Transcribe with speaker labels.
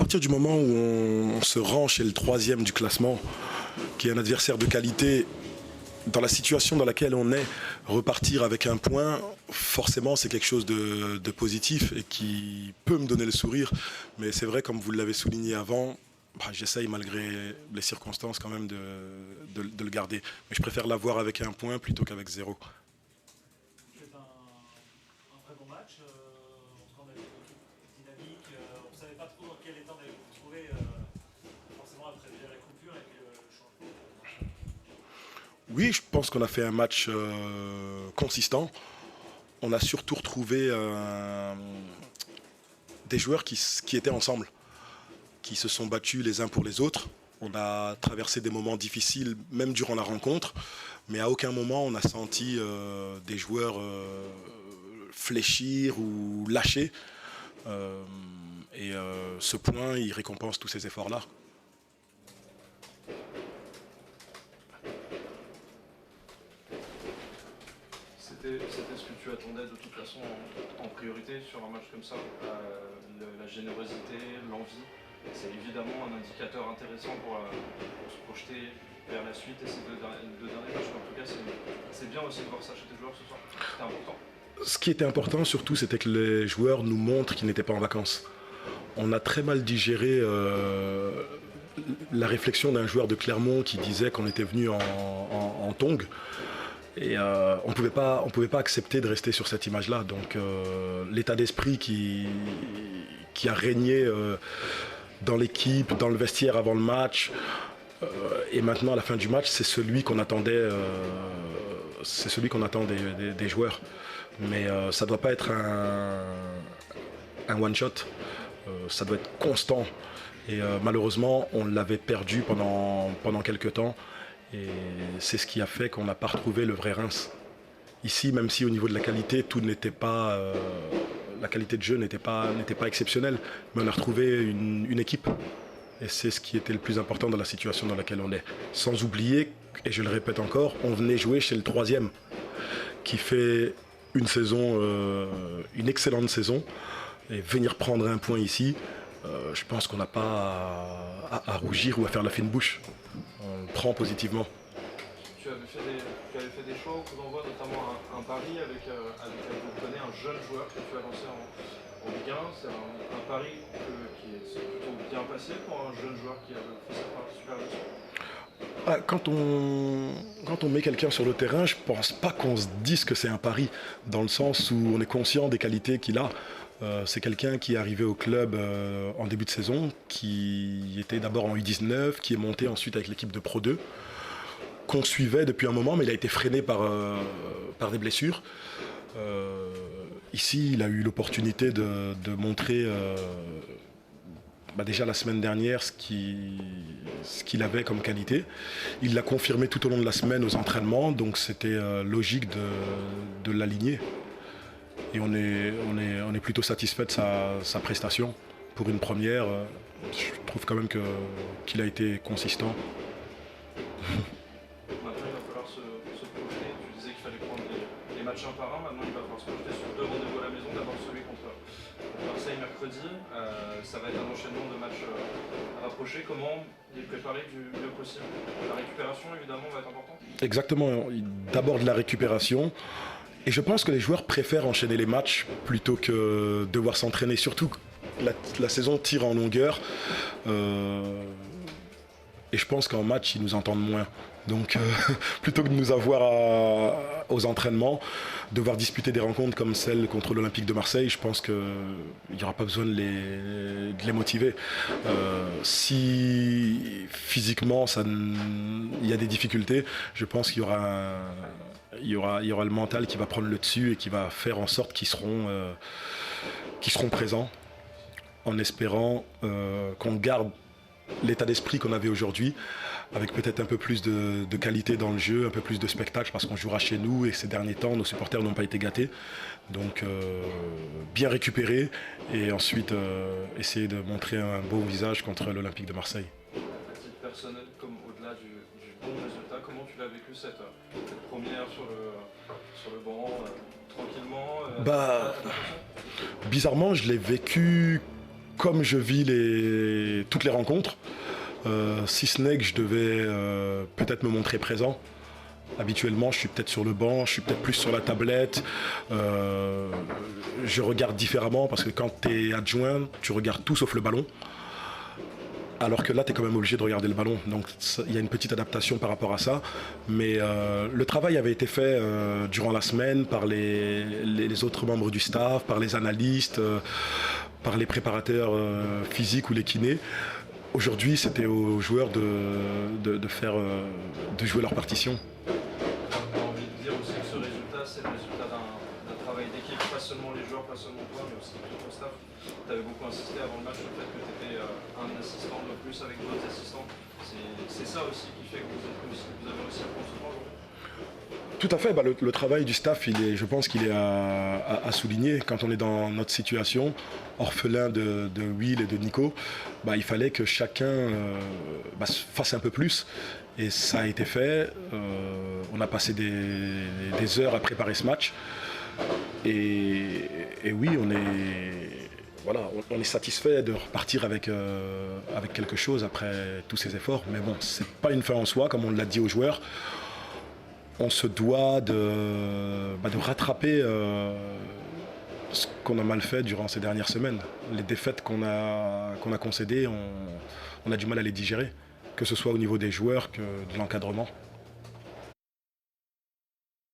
Speaker 1: partir du moment où on se rend chez le troisième du classement, qui est un adversaire de qualité, dans la situation dans laquelle on est, repartir avec un point, forcément c'est quelque chose de positif et qui peut me donner le sourire. Mais c'est vrai, comme vous l'avez souligné avant, j'essaye malgré les circonstances quand même de le garder. Mais je préfère l'avoir avec un point plutôt qu'avec zéro.
Speaker 2: Vous faites un très bon match, on a une dynamique, on ne savait pas trop dans quel état on allait vous retrouver, forcément après déjà la coupure et puis le changement.
Speaker 1: Oui, je pense qu'on a fait un match consistant. On a surtout retrouvé des joueurs qui étaient ensemble, qui se sont battus les uns pour les autres. On a traversé des moments difficiles, même durant la rencontre, mais à aucun moment on a senti des joueurs fléchir ou lâcher. Ce point, il récompense tous ces efforts-là.
Speaker 3: C'était ce que tu attendais de toute façon en priorité sur un match comme ça, la générosité, l'envie. C'est évidemment un indicateur intéressant pour se projeter vers la suite et ces deux derniers matchs. En tout cas, c'est bien aussi de voir ça chez tes joueurs ce soir. C'était important.
Speaker 1: Ce qui était important surtout, c'était que les joueurs nous montrent qu'ils n'étaient pas en vacances. On a très mal digéré la réflexion d'un joueur de Clermont qui disait qu'on était venu en tongs. Et on pouvait pas accepter de rester sur cette image-là. Donc l'état d'esprit qui a régné dans l'équipe, dans le vestiaire avant le match, et maintenant à la fin du match, c'est celui qu'on attendait, des joueurs. Mais ça doit pas être un one-shot, ça doit être constant. Et malheureusement, on l'avait perdu pendant quelques temps. Et c'est ce qui a fait qu'on n'a pas retrouvé le vrai Reims. Ici, même si au niveau de la qualité, tout n'était pas, la qualité de jeu n'était pas exceptionnelle, mais on a retrouvé une équipe. Et c'est ce qui était le plus important dans la situation dans laquelle on est. Sans oublier, et je le répète encore, on venait jouer chez le troisième, qui fait une saison, une excellente saison. Et venir prendre un point ici, je pense qu'on n'a pas à rougir ou à faire la fine bouche. On le prend positivement.
Speaker 3: Tu avais fait des choix au coup d'envoi, notamment un pari avec vous prenez un jeune joueur que tu as lancé en Ligue 1. C'est un pari qui est plutôt bien passé pour un jeune joueur qui a fait sa super leçon.
Speaker 1: Quand on met quelqu'un sur le terrain, je pense pas qu'on se dise que c'est un pari, dans le sens où on est conscient des qualités qu'il a. C'est quelqu'un qui est arrivé au club en début de saison, qui était d'abord en U19, qui est monté ensuite avec l'équipe de Pro 2, qu'on suivait depuis un moment, mais il a été freiné par des blessures. Ici, il a eu l'opportunité de montrer déjà la semaine dernière ce qu'il avait comme qualité. Il l'a confirmé tout au long de la semaine aux entraînements, donc c'était logique de l'aligner. Et on est plutôt satisfait de sa prestation. Pour une première, je trouve quand même qu'il a été consistant.
Speaker 3: Maintenant, il va falloir se projeter. Tu disais qu'il fallait prendre les matchs un par un. Maintenant, il va falloir se projeter sur deux rendez-vous à la maison. D'abord celui contre Marseille mercredi. Ça va être un enchaînement de matchs rapprochés. Comment les préparer du mieux possible? La récupération, évidemment, va être importante.
Speaker 1: Exactement. D'abord de la récupération. Et je pense que les joueurs préfèrent enchaîner les matchs plutôt que devoir s'entraîner. Surtout que la saison tire en longueur. Et je pense qu'en match, ils nous entendent moins. Donc, plutôt que de nous avoir aux entraînements, devoir disputer des rencontres comme celle contre l'Olympique de Marseille, je pense qu'il n'y aura pas besoin de les motiver. Si physiquement, il y a des difficultés, je pense qu'il y aura le mental qui va prendre le dessus et qui va faire en sorte qu'ils seront présents, en espérant qu'on garde l'état d'esprit qu'on avait aujourd'hui, avec peut-être un peu plus de qualité dans le jeu, un peu plus de spectacle, parce qu'on jouera chez nous et ces derniers temps, nos supporters n'ont pas été gâtés. Donc bien récupérer et ensuite essayer de montrer un beau visage contre l'Olympique de Marseille.
Speaker 3: À titre personnel, comme au-delà du bon résultat, comment tu l'as vécu cette première sur le banc, tranquillement
Speaker 1: Bizarrement, je l'ai vécu comme je vis toutes les rencontres, si ce n'est que je devais peut-être me montrer présent. Habituellement, je suis peut-être sur le banc, je suis peut-être plus sur la tablette. Je regarde différemment parce que quand tu es adjoint, tu regardes tout sauf le ballon. Alors que là, tu es quand même obligé de regarder le ballon. Donc, il y a une petite adaptation par rapport à ça. Mais le travail avait été fait durant la semaine par les autres membres du staff, par les analystes, par les préparateurs physiques ou les kinés. Aujourd'hui, c'était aux joueurs de jouer leur partition.
Speaker 3: J'ai envie de dire aussi que ce résultat, c'est le résultat d'un travail d'équipe, pas seulement les joueurs, pas seulement toi, mais aussi tout ton staff. Tu avais beaucoup insisté avant le match sur le fait que tu étais un assistant de plus avec d'autres assistants. C'est ça aussi qui fait que vous avez réussi à prendre ce point aujourd'hui.
Speaker 1: Tout à fait, le travail du staff, je pense qu'il est à souligner. Quand on est dans notre situation, orphelin de Will et de Nico, il fallait que chacun fasse un peu plus. Et ça a été fait. On a passé des heures à préparer ce match. Et oui, on est satisfait de repartir avec quelque chose après tous ces efforts. Mais bon, c'est pas une fin en soi, comme on l'a dit aux joueurs. On se doit de rattraper ce qu'on a mal fait durant ces dernières semaines. Les défaites qu'on a concédées, on a du mal à les digérer, que ce soit au niveau des joueurs que de l'encadrement.